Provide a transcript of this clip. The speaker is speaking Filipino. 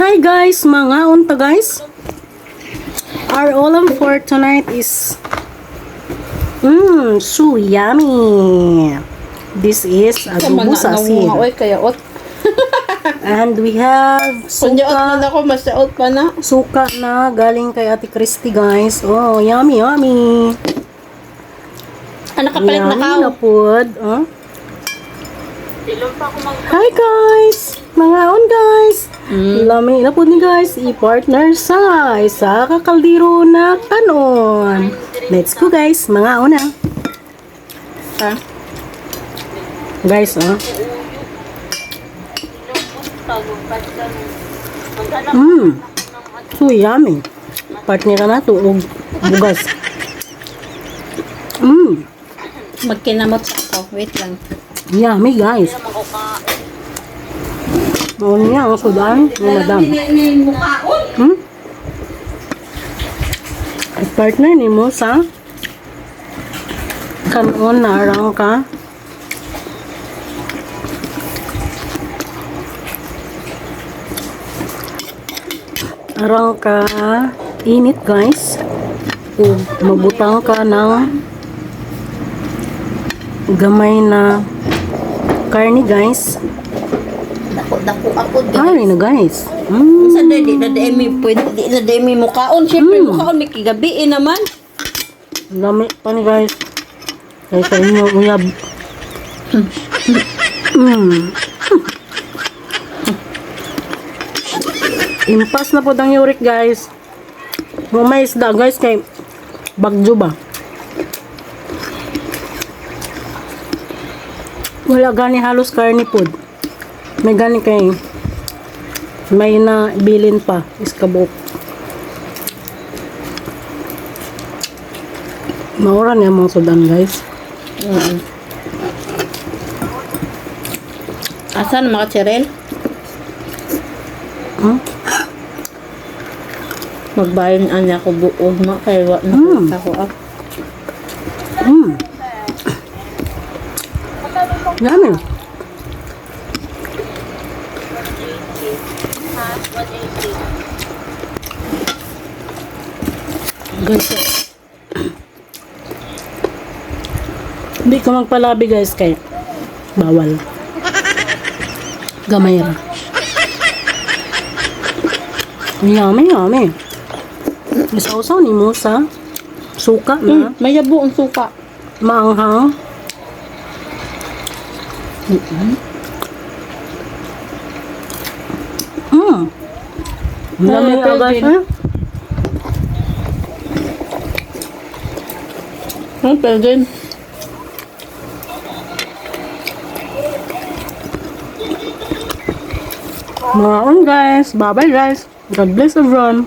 Hi guys, mga unta guys. Our ulam for tonight is so yummy. This is adobo sasid. And we have Kunyaot na ako, masaot pa na. suka na galing kay Ate Christy guys. Oh, yummy, yummy. Kapalit na Yummy kao. na pod. Hi guys! Mga on guys! Lami na po ni guys, i-partner sa isa kakaldiro na kanon. Let's go guys, mga una. Ha? Guys, so yummy. Partner ka na to, bugas. Magkinamot ako. Wait lang. Yummy guys. Mauna niya ang sudan ng madam. Partner ni mo sa kanon na arang ka. Arang ka init guys. O mabutang ka ng gamay na karni guys. Dako ako. Ay na guys. Sa di na demi pwede di na demi mukaon. Siyempre mukaon may kigabiin naman. Dami pa ni guys. Kaya sa inyo uyab. Impas na po ang yurik guys. May isda guys kay bagyo ba. Wala gani halos karni pod. May gani kay may na bilin pa iskabok. Maura niya mga sudan guys. Asan mga Cheryl? Magbayan anya ko buod ma kay wa na ko ah. Yummy. Guys, hindi ka magpalabi guys kay bawal. Gamay ra. Yummy, yummy. Isaw-saw ni mo sa suka na May yabo ang suka. maanghang. Yummy ka guys. Pwede. Mga guys. Bye bye guys. God bless everyone.